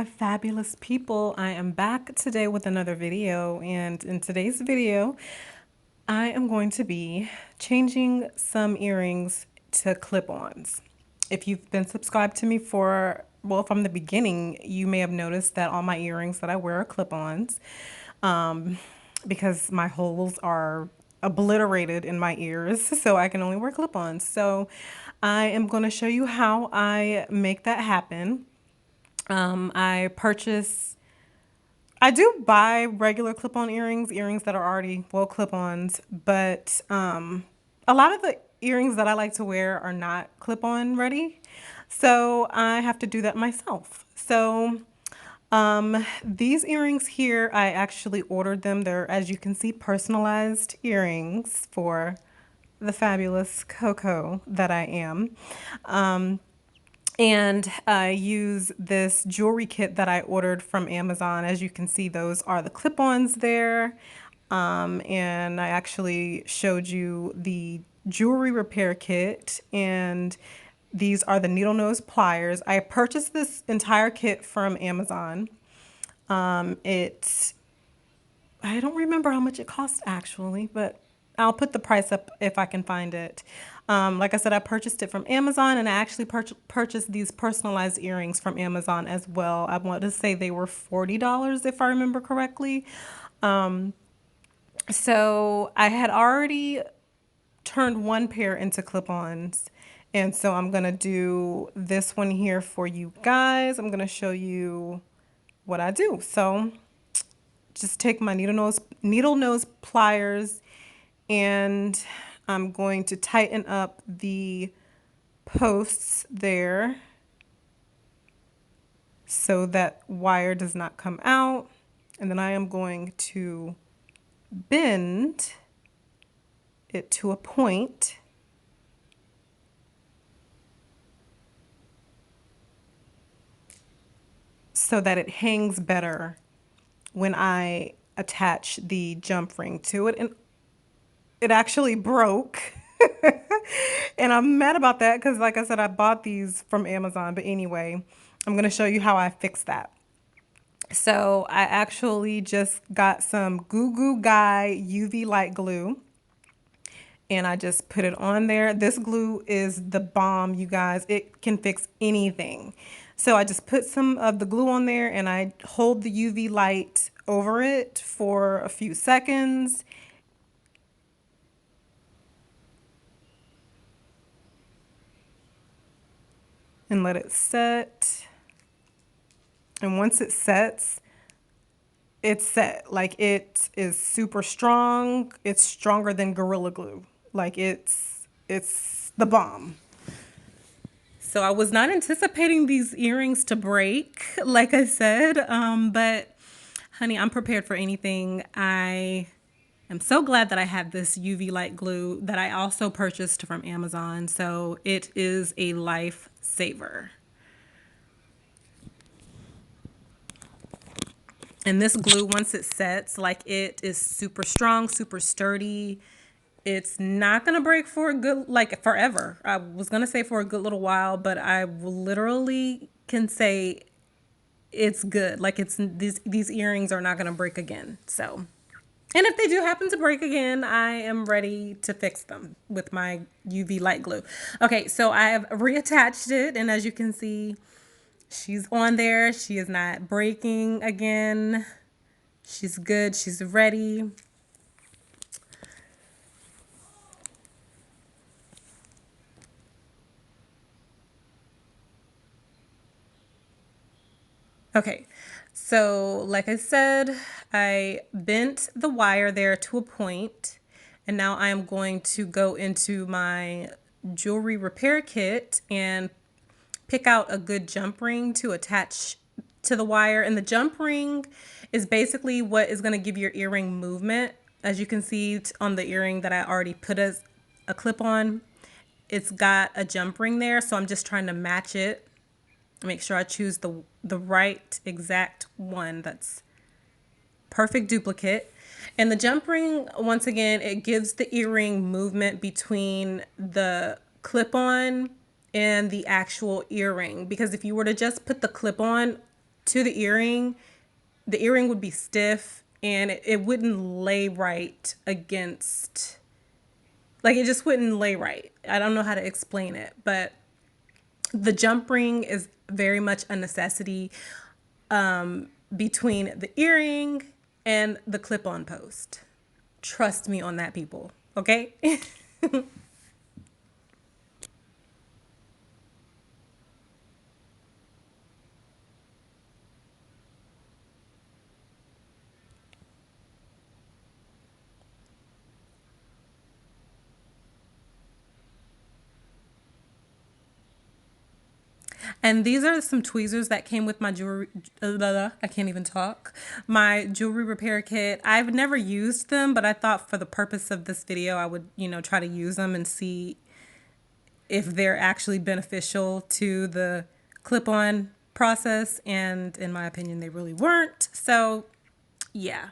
my fabulous people. I am back today with another video, and in today's video I am going to be changing some earrings to clip-ons. If you've been subscribed to me from the beginning, you may have noticed that all my earrings that I wear are clip-ons, because my holes are obliterated in my ears, so I can only wear clip-ons. So I am going to show you how I make that happen. I do buy regular clip-on earrings that are already, well, clip-ons, but a lot of the earrings that I like to wear are not clip-on ready. So I have to do that myself. So these earrings here, I actually ordered them. They're, as you can see, personalized earrings for the fabulous CoCo that I am. And I use this jewelry kit that I ordered from Amazon. As you can see, those are the clip-ons there. And I actually showed you the jewelry repair kit, and these are the needle nose pliers. I purchased this entire kit from Amazon. I don't remember how much it cost actually, but I'll put the price up if I can find it. Like I said, I purchased it from Amazon, and I actually purchased these personalized earrings from Amazon as well. I want to say they were $40 if I remember correctly. So I had already turned one pair into clip-ons, and so I'm gonna do this one here for you guys. I'm gonna show you what I do. So just take my needle nose pliers, and I'm going to tighten up the posts there so that wire does not come out. And then I am going to bend it to a point so that it hangs better when I attach the jump ring to it. And it actually broke. And I'm mad about that because, like I said, I bought these from Amazon. But anyway, I'm going to show you how I fixed that. So I actually just got some Goo Goo Guy UV light glue, and I just put it on there. This glue is the bomb, you guys. It can fix anything. So I just put some of the glue on there, and I hold the UV light over it for a few seconds. And let it set. And once it sets, it's set. Like, it is super strong. It's stronger than Gorilla Glue. Like, it's the bomb. So I was not anticipating these earrings to break, like I said, but honey, I'm prepared for anything. I am so glad that I have this UV light glue that I also purchased from Amazon. So it is a lifesaver. And this glue, once it sets, like, it is super strong, super sturdy. It's not going to break for a good, like, forever. I was going to say for a good little while, but I literally can say it's good. Like, it's these earrings are not going to break again. So, and if they do happen to break again, I am ready to fix them with my UV light glue. Okay, so I have reattached it, and as you can see, she's on there. She is not breaking again. She's good. She's ready. Okay, so like I said, I bent the wire there to a point, and now I am going to go into my jewelry repair kit and pick out a good jump ring to attach to the wire. And the jump ring is basically what is going to give your earring movement. As you can see on the earring that I already put as a clip on, it's got a jump ring there, so I'm just trying to match it. Make sure I choose the right exact one that's perfect duplicate. And the jump ring, once again, it gives the earring movement between the clip-on and the actual earring. Because if you were to just put the clip-on to the earring would be stiff and it wouldn't lay right against, like it just wouldn't lay right. I don't know how to explain it, but the jump ring is very much a necessity between the earring and the clip-on post. Trust me on that, people. Okay? And these are some tweezers that came with my jewelry. I can't even talk. My jewelry repair kit. I've never used them, but I thought for the purpose of this video, I would, try to use them and see if they're actually beneficial to the clip-on process. And in my opinion, they really weren't. So, yeah.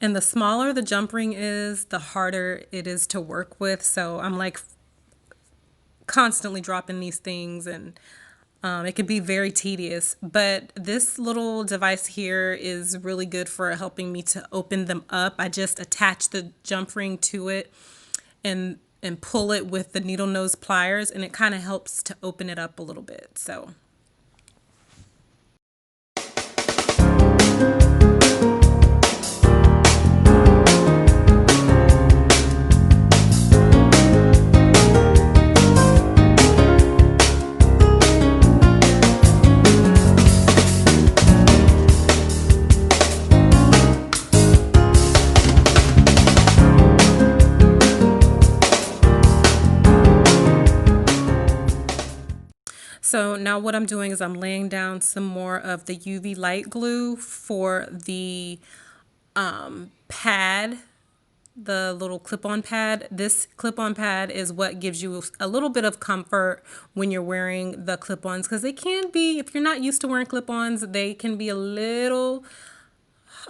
And the smaller the jump ring is, the harder it is to work with. So I'm like constantly dropping these things and it can be very tedious. But this little device here is really good for helping me to open them up. I just attach the jump ring to it and pull it with the needle nose pliers, and it kind of helps to open it up a little bit. So So now what I'm doing is I'm laying down some more of the UV light glue for the pad, the little clip-on pad. This clip-on pad is what gives you a little bit of comfort when you're wearing the clip-ons, because they can be, if you're not used to wearing clip-ons, they can be a little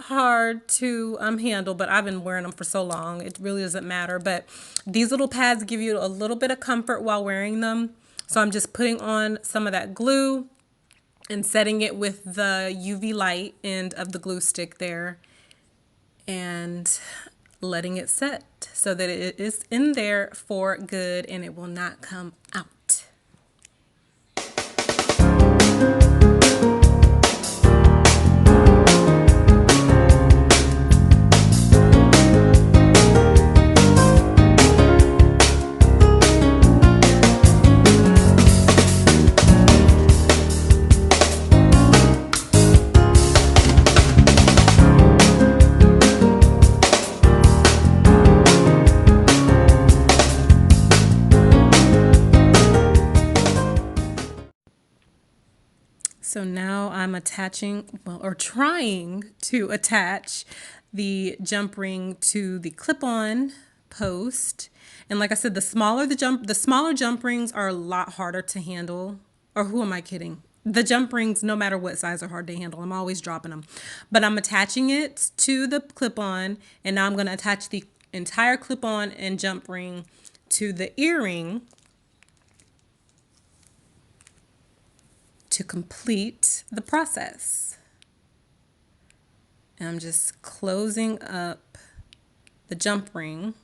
hard to handle, but I've been wearing them for so long, it really doesn't matter. But these little pads give you a little bit of comfort while wearing them. So I'm just putting on some of that glue and setting it with the UV light end of the glue stick there and letting it set so that it is in there for good and it will not come out. So now I'm attaching, well, or trying to attach the jump ring to the clip-on post. And like I said, the smaller jump rings are a lot harder to handle. Or who am I kidding? The jump rings, no matter what size, are hard to handle. I'm always dropping them. But I'm attaching it to the clip-on, and now I'm going to attach the entire clip-on and jump ring to the earring to complete the process. And I'm just closing up the jump ring.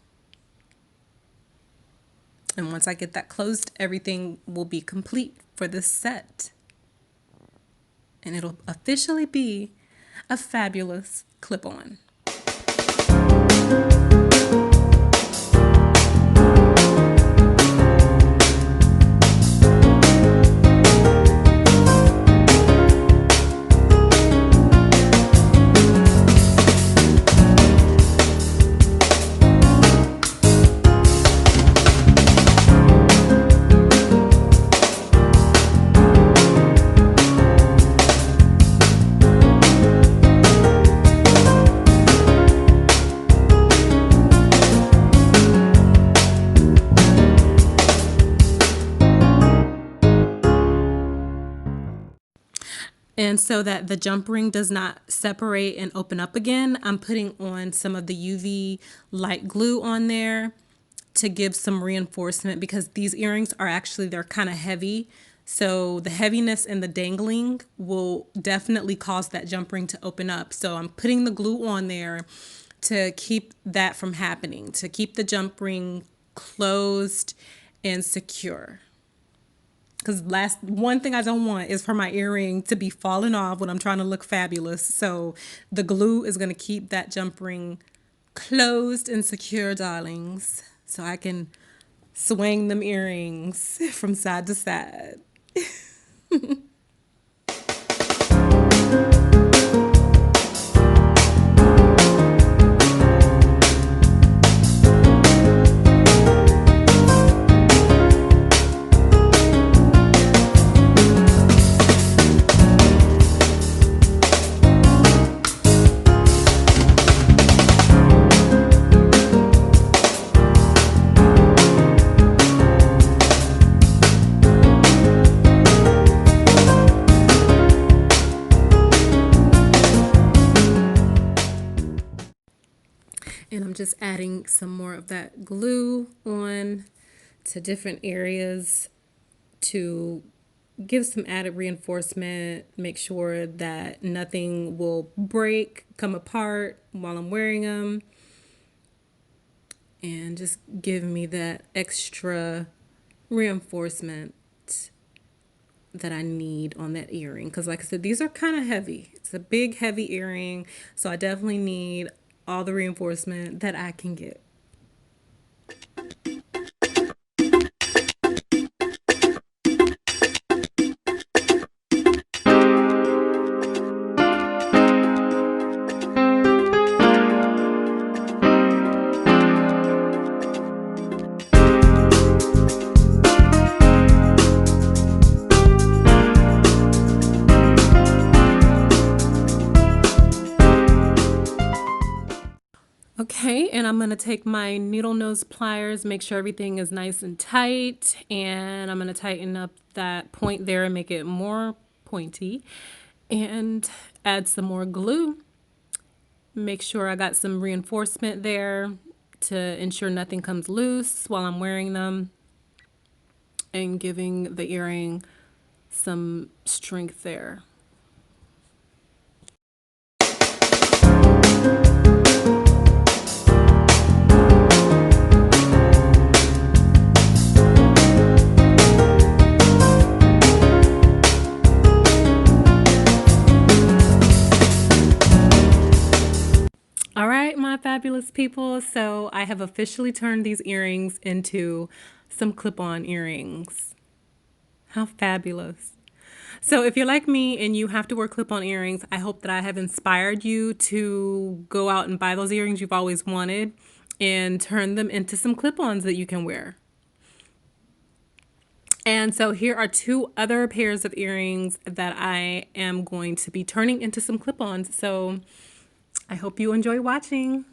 And once I get that closed, everything will be complete for this set. And it'll officially be a fabulous clip-on. And so that the jump ring does not separate and open up again, I'm putting on some of the UV light glue on there to give some reinforcement, because these earrings are actually, they're kind of heavy. So the heaviness and the dangling will definitely cause that jump ring to open up. So I'm putting the glue on there to keep that from happening, to keep the jump ring closed and secure. Because one thing I don't want is for my earring to be falling off when I'm trying to look fabulous. So the glue is going to keep that jump ring closed and secure, darlings, so I can swing them earrings from side to side. And I'm just adding some more of that glue on to different areas to give some added reinforcement, make sure that nothing will break, come apart while I'm wearing them, and just give me that extra reinforcement that I need on that earring. Because like I said, these are kind of heavy. It's a big, heavy earring, so I definitely need all the reinforcement that I can get. Okay, and I'm going to take my needle nose pliers, make sure everything is nice and tight, and I'm going to tighten up that point there and make it more pointy, and add some more glue. Make sure I got some reinforcement there to ensure nothing comes loose while I'm wearing them, and giving the earring some strength there. All right, my fabulous people. So I have officially turned these earrings into some clip-on earrings. How fabulous. So if you're like me and you have to wear clip-on earrings, I hope that I have inspired you to go out and buy those earrings you've always wanted and turn them into some clip-ons that you can wear. And so here are two other pairs of earrings that I am going to be turning into some clip-ons. So I hope you enjoy watching.